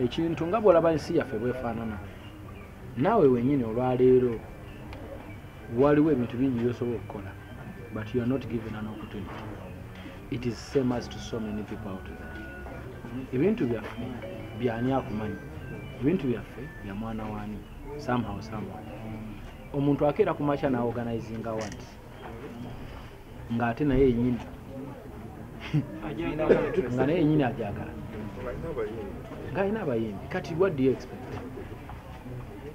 ekintu nga bw'olaba ensi yaffe bwefaanana naawe wenyini olwaleero waliwo ebintu bingi by'osobola okukola but you are not given an opportunity. It is same as to so many people out there. Ebintu byaffe byani akumanyi, ebintu byaffe bya mwana wani somehow somewhere. Omuntu akeera ku makya na organizing awards ng'ate naye yennyini nga naye yennyini ajagala ng'alina abayimbi. Kati what do you expect?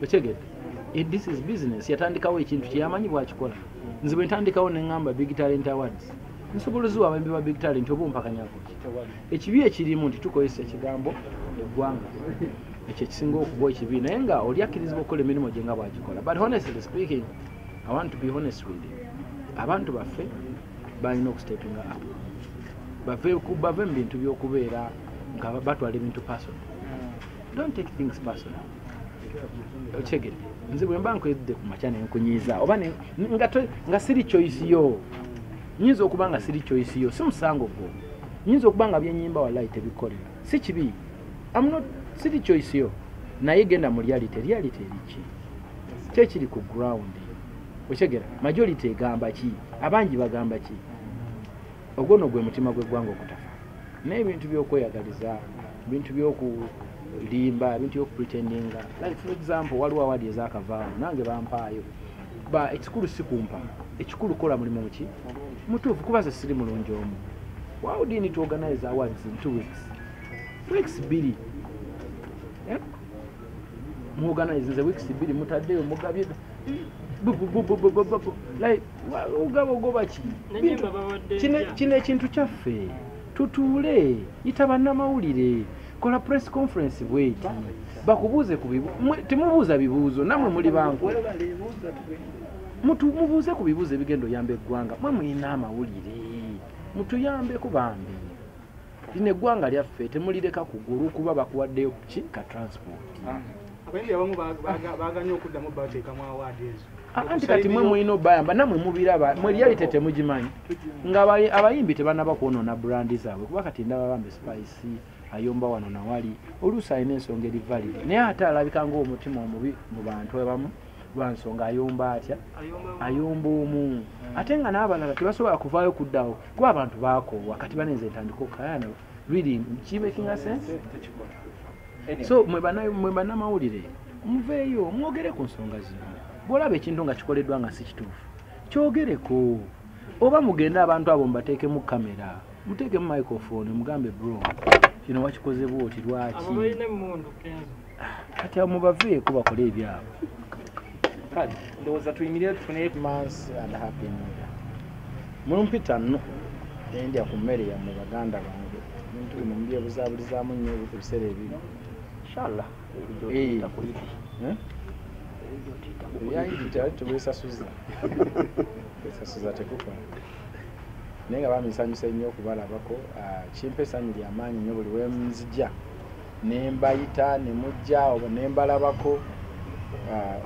Otegedde, this is business. Yatandikawo ekintu kyeyamanyi bw'akikola. Nze bwe ntandikawo ne ŋŋamba Big Talent Awards nsoboloziwa abayimbi ba Big Talent oba ompakanyako ekibi ekirimu nti tukozesa ekigambo eggwanga ekyo ekisinga okuba ekibi naye nga oli akkirizibwa okukola emirimu gye nga bw'agikola. But honestly speaking, I want to be honest with you, abantu baffe balina okustepinga up, bave mu bintu by'okubeera nga batwala ebintu personal. Don't take things personal. Ochegedde, nze bwe mba nkwedde ku makya ne nkunyiiza oba nga siri choice yo, nyinza okuba nga siri choice yo, si musango gwo. Nyinza okuba nga byennyimba wallahi tebikolera, si kibi. Siri choice yo, naye genda mu reality eriki kye kiri ku ground. Ochegera, majority egamba ki, abangi bagamba ki. Ogwo gwe mutima gw'eggwanga okutafa. Naye ebintu by'okweyagaliza, ebintu by'okulimba, ebintu by'okupretendinga, like for example waliwo awadi ezakavaawo nange bampaayo ba ekikulu si kumpa, ekikulu kola mulimu muki mutuufu kuba ze siri mulungi omu. Why do you need to organize awards in 2 weeks? Weeks 2 muorganize nze weeks 2 mutaddeyo mugabye like ugoba ki kino ekintu kyaffe tutuule yita bannamawulire kola press conference bweti bakubuuze ku temubuuza bibuuzo namwe muli banku mubuuze ku bibuuzo ebigendo yambe eggwanga mwe mulina amawulire mutuyambe ku bambi lino eggwanga lyaffe temulireka kugulu kuba bakuwaddeyo ki ka transport. Abayimbi abamu baganya okuddamu bateekamu awaadi ezo. Anti kati mwe mulina obayamba namwe mubiraba mwe reality temugimanyi nga abayimbi tebanaba kwonoona brandi zaabwe kuba kati ndaba bambe Spice ayomba wano na wali oluusi alina ensonga eri valid naye ate alabika ng'omutima omubi mu bantu abamu lwa nsonga ayomba atya ayomba omu ate nga n'abalala tebasobola kuvaayo kuddawo kuba abantu baakoobwa kati banenze entandika okayana really making a sense. So mwe bannamawulire muveeyo mwogere ku nsonga zino. Bw'olaba ekintu nga kikoleddwa nga si kituufu kyogereko, oba mugende abantu abo mubateekemu kamera muteekemu microphone mugambe bro kino wakikoze bwoti lwaki kati mubaveeko bakole ebyabo. Kale ndowooza tuyimirire tufune months and happy new year. Mulumpita nno endya ku mmere yammwe baganda bange bintu bino mbyebuzaabulizamu nnyo ebiseera ebibi inshallah. Tubesasuza tekukola naye nga bamisanyusa nnyo okubalabako. Kimpa essanyu ly'amaanyi nnyo buli wenzija nembayita nemujja oba nembalabako.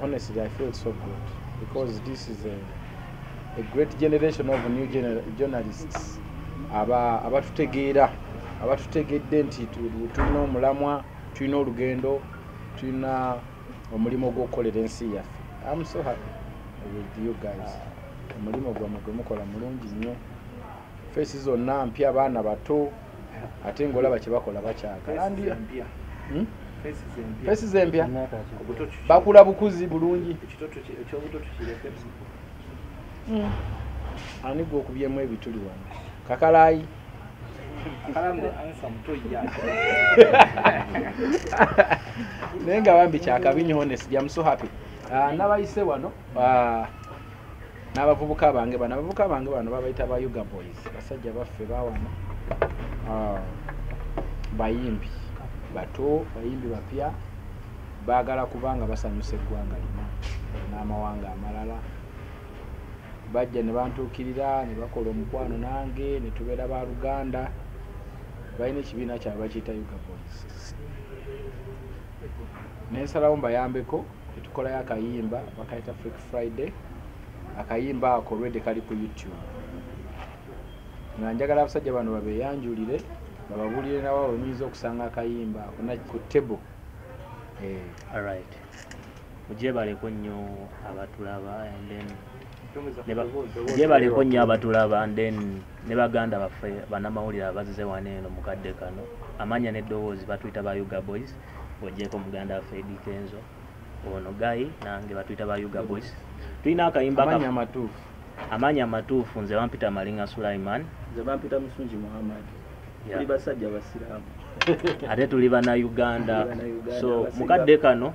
Honestly I feel so good because this is a great generation of new journalists abatutegeera abatutegedde nti tulina omulamwa tulina olugendo tulina omulimu gw'okukolera ensi yaffe. I'm so happy with you guys. Omulimu gwammwe gwe mukola mulungi nnyo. Faces zonna mpya abaana bato ate ng'olaba kye bakola bakyagala. Faces empya bakula bukuzi bulungi. Ani gwe okubyemu ebituli wano Kakalaayi naye nga bambi kyakabi nnyo honestly. I'm so happy. Nabayise wano n'abavubuka bange bano babayita ba Yuga Boys, basajja baffe bawano bayimbi bato bayimbi bapya baagala kubanga basanyusa eggwanga lino n'amawanga amalala. Bajja ne bantuukirira ne bakola omukwano nange ne tubeera ba Luganda. Balina ekibiina kyabwe bakiyita Yuga Boys. Nensalawo mbayambeko tukolayo akayimba bakayita Freak Friday. Akayimba ako already kali ku YouTube. Nga njagala abasajja bano babeeyanjulire bababulire nawo oyinza okusanga akayimba ku table. Alright. Mujebaleko nnyo abatulaba and then mujebaleko nnyo abatulaba and then ne baganda baffe bannamawulire abazize wano eno mu kadde kano amanya n'eddoboozi batuyita ba Yuga Boys ogyeko muganda waffe Eddy Kenzo ono Guy nange batuyita ba Yuga Boys. Tulina akayimba amanya amatuufu nze bampita Malinga Sulaiman, nze bampita Musungi Muhammad. Tuli basajja basiraamu ate tuli bana Uganda. So mukadde kano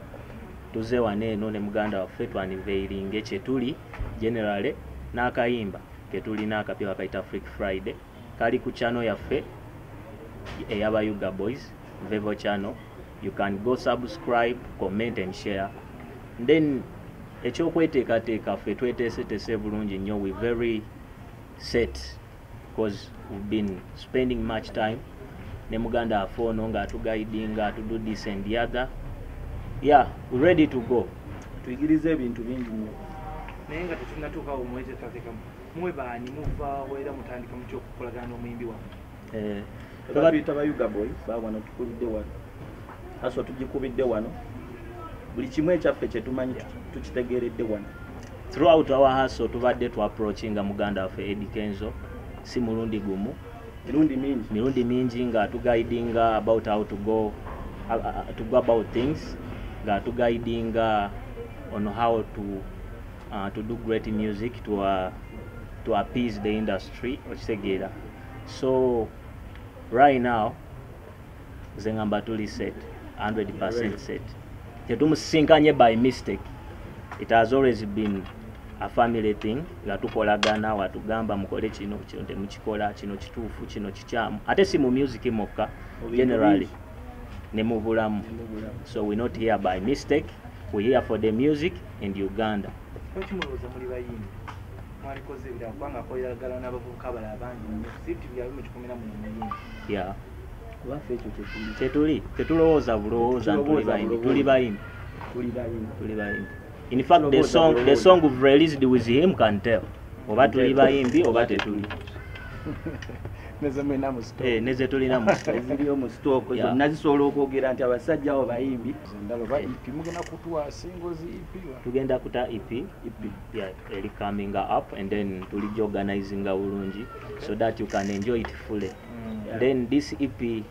tuze wane eno ne muganda waffe twaniveiringe kye tuli generally n'akayimba ke tulina akapya bakaita Freak Friday kali ku channel yaffe eyaba Yuga Boys Vevo channel. You can go subscribe, comment and share. Then ekyokweteekateeka ffe tweteeseteese bulungi nnyo, we very set because we've been spending much time ne muganda waffe ono ng'atuguidinga to do this and the other. Yeah, we're ready to go. Tuyigirize ebintu bingi nnyo naye nga tetunnatuukawo mweteekateekamu mwe baani muva wera mutandika mu ky'okukolagana n'omuyimbi wammwe? Tuyita ba Yuga Boys wano tukubidde wano aso tugikubidde wano buli kimu ekyaffe kye tumanyi tukitegeeredde wano. Throughout our hustle tubadde approachinga muganda waffe Eddy Kenzo si mulundi gumu, mirundi mingi nga atuguidinga about how to go about things, nga atuguidinga on how to do great music to appease the industry okitegeera. So right now zengamba tuli set 100% set. Tetumusinkanye by mistake. It has always been a family thing. Nga tukolagana watugamba mukole kino temukikola kino kituufu kino kikyamu ate si mu music mokka generally ne mu bulamu. So we're not here by mistake, we're here for the music in Uganda. Okimulowooza muli bayimbi mwalikoze ebirala kubanga akolagana n'abavubuka abalala bangi nnyo sibiti byali mukikomera mu muyimbi. Yeah. Kubaffe ekyo tetulowooza bulowooza tuli bayimbi. In fact, the song we've released with him can tell oba tuli bayimbi oba tetuli. Neze tulina mu stock. Eziriyo mu stock zonna zisobola okwogera nti abasajja abo bayimbi. Mugenda kutuwa singles EP. Tugenda kuta EP. Yeah, really coming up and then tuli organizing bulungi so that you can enjoy it fully. Then this EP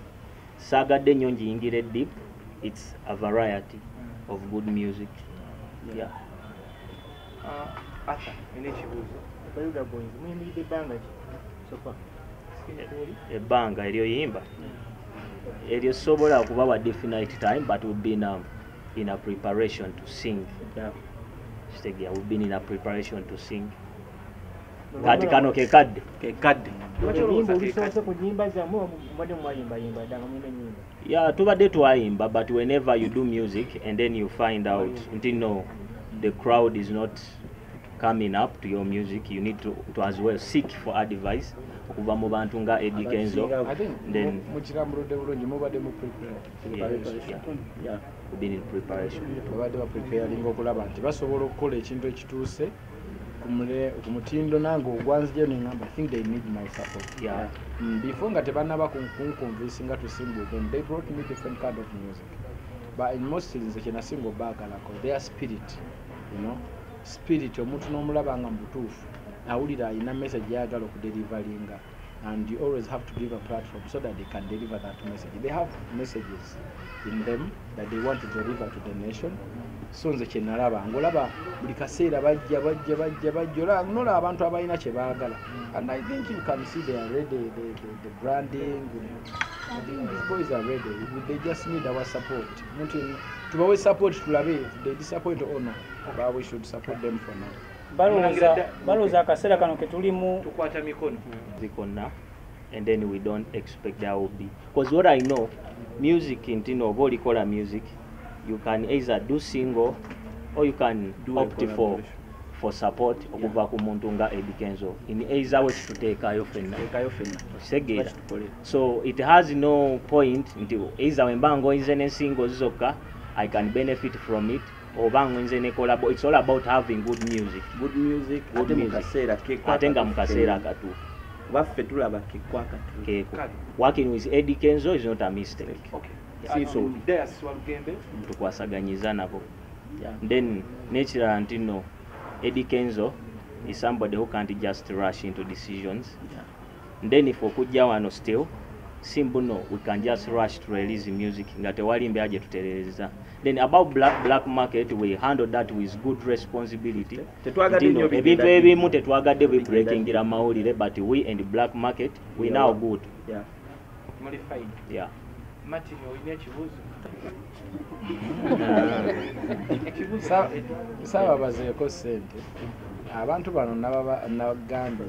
sagadde nnyo njiyingire deep. It's a variety of good music. Yeah. Ata ene kibuuzo ba Yuga Boys muyimiridde ebbanga ki sofa ebbanga eryoyimba eryo sobola okubawa definite time but we've been in a preparation to sing. We've been in a preparation to sing. Kati kano kekadde yeah tubadde twayimba but whenever you do music and then you find out until no the crowd is not coming up to your music, you need to as well seek for advice okuva mu bantu nga Eddy Kenzo. Then mukirambuludde bulungi mubadde mu preparation. Yeah, we've been in preparation. Babadde preparing okulaba nti basobola okukola ekintu ekituuse ku mutindo nange ogwanzije nengamba I think they need my support. Yeah. Before nga tebannaba kunconvincinga to sing with them, they brought me different kind of music. But in most things kyenasinga obaagalako their spirit, you know, spirit omuntu n'omulaba nga mutuufu awulira alina message yagala okudelivaringa, and you always have to give a platform so that they can deliver that message. They have messages in them that they want to deliver to the nation. So nze kyenalaba ngolaba buli kaseera bajja nola abantu abalina kye baagala, and I think you can see they are ready, the branding. I think these boys are ready. They just need our support. To always support tulabe if they disappoint or no, but we should support them for now. Balooza akaseera kano ke tulimu tukwata mikono and then we don't expect there will be, because what I know music intino oba olikola music you can either do single or you can opt for support okuva ku muntu nga Eddy Kenzo in either way tuteekayo fenna. So it has no point until either wembango inze ne singles zokka I can benefit from it oba ngenze ne collabo. It's all about having good music. Ate mu kaseera akatuufu. baffe tulaba kikwaka Keko. Working with Eddy Kenzo is not a mistake. Okay. See, so Deas Walugembe. tukwasaganyiza nabo. Then natural ntino Eddy Kenzo is somebody who can't just rush into decisions. Then if okujja wano still simple no, we can just rush to release music nga tewali mbeaje tutereza. Then about black market, we handle that with good responsibility. Ebintu ebimu tetwagadde bibreakingira mawulire, but we and the black market we now good. Yeah. Modified. Yeah. Martin oyine ekibuuzo. Sawa bazeeko ssente. Abantu bano nabagambye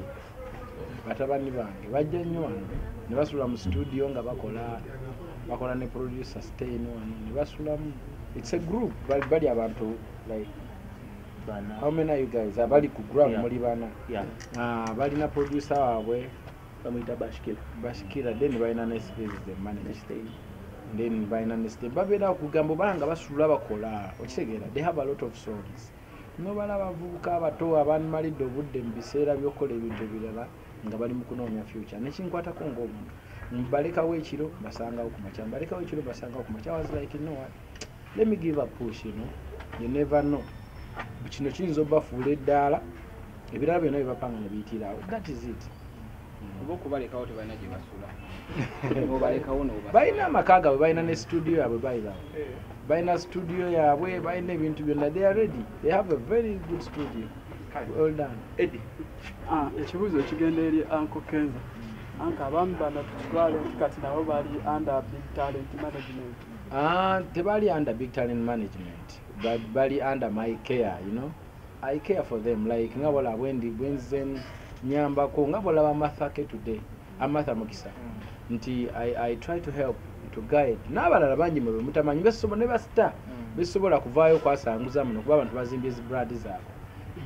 batabani bange bajja nnyo wano ne basula mu studio nga bakola ne producer Stain wano ne basulamu. It's a group. Bali abantu like how many are you guys? Abali ku ground muli bana. Yeah. Balina producer waabwe bamuyita Bashkira then balina ne space the manager then balina ne space babera kugamba banga basula bakola okitegeera they have a lot of songs. No bala bavubuka abato abanmalidde obudde mu biseera by'okola ebintu ebirala nga bali mu kunoonya future nekinkwatako ng'omuntu mbalekawo ekiro basangawo ku makya mbalekawo ekiro basangawo ku makya. I was like, you know what, let me give a push, you know, you never know, kino kiyinza obafuula eddaala ebirala byonna byebapanga ne biyitirawo. That is it. Okubalekawo tebalina gye basula obalekawo balina amaka gaabwe balina ne studio yaabwe bayirawo balina studio yaabwe balina ebintu byonna they are ready, they have a very good studio. Well done. Eddy. Ekibuuzo ekigenda eri Uncle Kenzo. Uncle abamu bana tutwale kati nabo bali under big talent management. Tebali under big talent management, but bali under my care, you know. I care for them like ngabola bwenzen nyambako ngabola bamathake today amatha mukisa nti I try to help to guide n'abalala bangi mwe mutamanyi besobola ne basta besobola kuvaayo kwasanguza muno kuba abantu bazimbye zi brand zaako.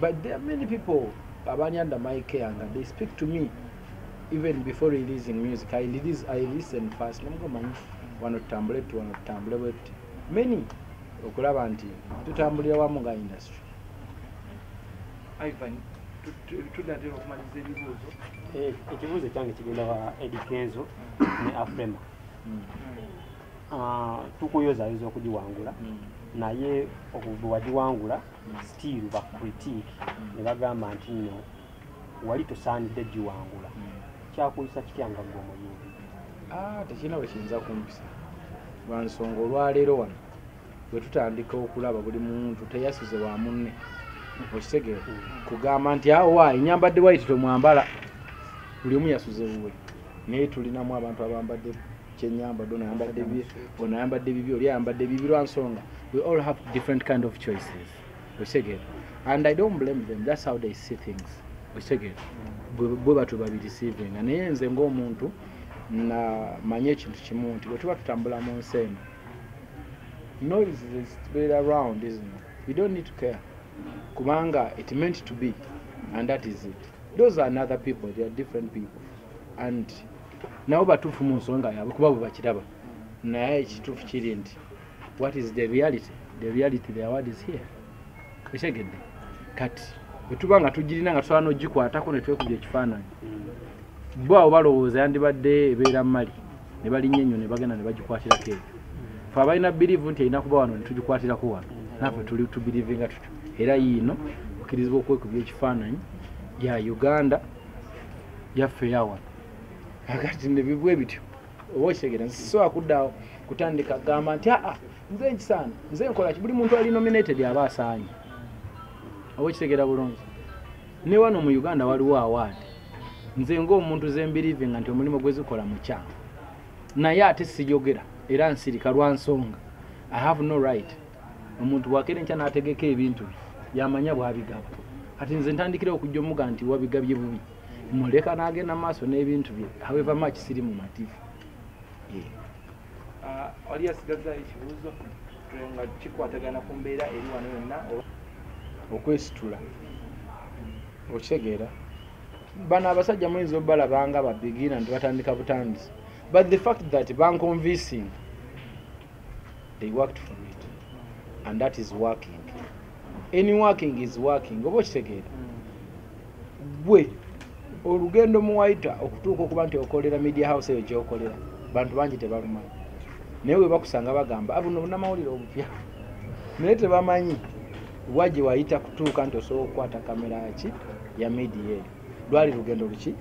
But there are many people abani under my care and they speak to me even before releasing music. I listen first. Wano tutambule bwe many okulaba nti tutambulira wamu nga industry. Ivan, tudatera okumaliza ebibuuzo. Ekibuuzo kyange kigenda wa Eddy Kenzo ne Afrima. Tukuyozayoza okugiwangula naye okuwagiwangula still ba critique ne bagamba nti nno wali tosaanidde giwangula. Kyakuyisa kityanga gw'omuyimbi. Tekina bwe kiyinza kumpisa lwansonga olwaleero wano bwe tutandika okulaba buli muntu teyasuze wa munne okitegeera kugamba nti awo enyambadde waiti tomwambala buli omu yasuze buwe naye tulinamu abantu abambadde kyenyambadde ono ayambadde bibi oli ayambadde bibi lwansonga we all have different kind of choices okitegeera and I don't blame them, that's how they see things okitegeera bwe batu babireceiving naye nze ng'omuntu na manye ekintu kimu nti bwe tuba tutambula mu nsi eno noise is spread around, isn't it? We don't need to care kubanga it meant to be and that is it. Those are another people, they are different people and nabo batuufu mu nsonga yaabwe kuba bwe bakiraba naye ekituufu kiri nti what is the reality? The reality, the award is here. Ekegedde kati bwe tuba nga tugirina nga tusobola n'ogikwatako ne twekubya ekifaananyi bo abo balowooza yandibadde ebeera mali ne balinnya ennyo ne bagenda ne bagikwatirako ekyo fe abalina biriivu nti erina kuba wano ne tugikwatirako wano naffe tuli tubiriivinga tutyo era yiino okkirizibwa okwekubya ekifaananyi ya Uganda yaffe yawano akati ne bibwe bityo oba okitegeera nsisobola kuddawo kutandika gamba nti nze nkisaana nze nkola ki buli muntu ali nominated aba asaanye oba okitegeera bulungi ne wano mu Uganda waliwo award nze ng'omuntu ze mbiriivinga nti omulimu gwezikola mukyangu naye ate siyogera era nsirika lwa nsonga I have no right omuntu bwakere nkya n'ategeka ebintu yamanya bwabigaba kati nze ntandikira okujja omuga nti wabigabye bubi muleka n'agenda maaso n'ebintu bye however much siri mu mativu oli asigaza ekibuuzo nga kikwatagana ku mbeera eri wano yonna okwesitula okitegeera bano abasajja muyinza obalabanga babigina nti batandika butandisi but the fact that banconvincing they worked for it and that is working. Any working is working oba okitegeera bwe olugendo muwaita okutuuka okuba nti okolera media house eyo gyokolera bantu bangi tebalumanyi naye we bakusanga bagamba abuno bunamawulire obupya naye tebamanyi waje wayita kutuuka nti osobola okukwata kamera ki ya media eyo lwali lugendo luki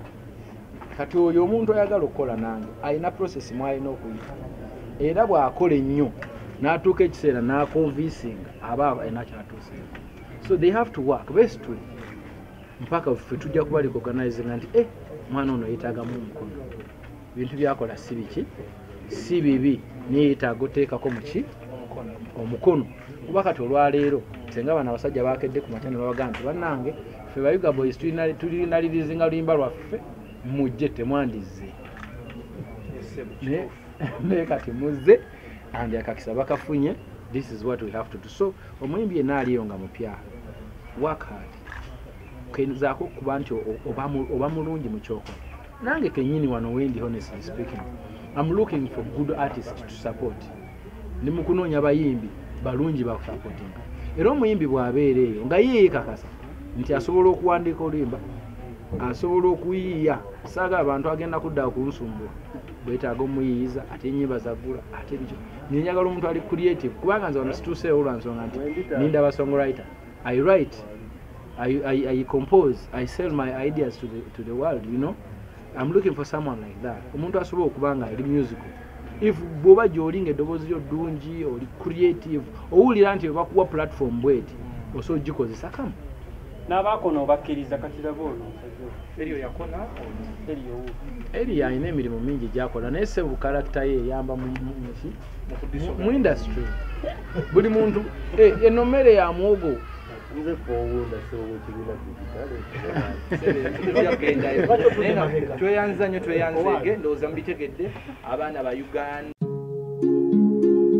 kati oyo omuntu ayagala okukola nange alina process mwalina okuyita era bw'akola ennyo n'atuuka ekiseera n'aconvincinga aba alina kyatuuseeko so they have to work basically mpaka ffe tujja kuba recognizinga nti mwana ono yeetaagamu omukono bintu byakola si biki si bibi niyetaaga oteekako muki omukono kuba kati olwaleero senga bano abasajja bakedde ku matendo babaga nti bannange ffe bayuga boys tulinalirizinga luyimba lwaffe mujje temwandize naye kati muzze andi akakisa bakafunye this is what we have to do so omuyimbi yenna aliyo nga mupya work hard kenzaako kuba nti oba mulungi mu kyokola nange kenyini wano wendi honestly speaking I'm looking for good artists to support ni mukunoonya bayimbi balungi bakusupportinga era omuyimbi bw'abeera eyo nga yeekakasa nti asobola okuwandiika oluyimba asobola okuyiiya saaga abantu agenda kudda kunsumbula bwetaaga omuyiiyiza ate ennyimba zaggula ate bikyo nenjagala omuntu ali creative kubanga nze wano situuseewo lwansonga nti nindaba songwriter I write I compose I sell my ideas to the world you know I'm looking for someone like that omuntu asobola okuba nga ali musical if bw'oba gy'olinga eddoboozi lyo ddungi oli creative owulira nti bakuwa platform bweti osobola ogikozesa kamu n'abaakona obakkiriza katirabe ono eriyo yakona eri alina emirimu mingi gyakola naye sebu karakita ye eyamba mu industry buli muntu eno mmere ya muwogo tweyanza nnyo tweyanzege ndowooza mubitegedde abaana ba Uganda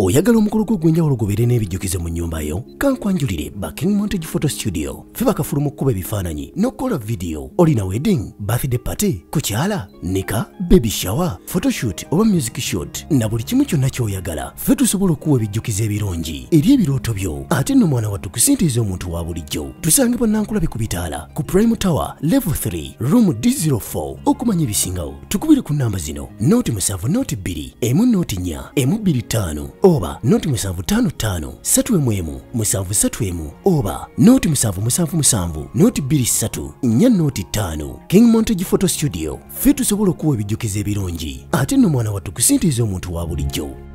oyagala omukolo gw'ogwenjawulo gubeere n'ebijjukizo mu nnyumba yo kankwanjulire ba King Montage Photo Studio fe bakafulu mu kkuba ebifaananyi n'okukola vidiyo olina wedding birthday party kukyala nika baby shower photoshoot oba music shoot na buli kimu kyonna ky'oyagala fe tusobola okuwa ebijjukizo ebirungi eri ebirooto byo ate nno mwana wattu kusintiiza omuntu wa bulijjo tusange bannankulabe ku bitaala ku Prime Tower level 3 room D04 okumanya ebisingawo tukubire ku namba zino noti 7 noti 2 emu noti 4 emu 25 oba noti 755 3 731 oba noti 777 noti 23 4 noti 5 King Montage Photo Studio fe tusobola okuwa ebijjukizo ebirungi ate nno mwana wattu kusintiiza omuntu wa bulijjo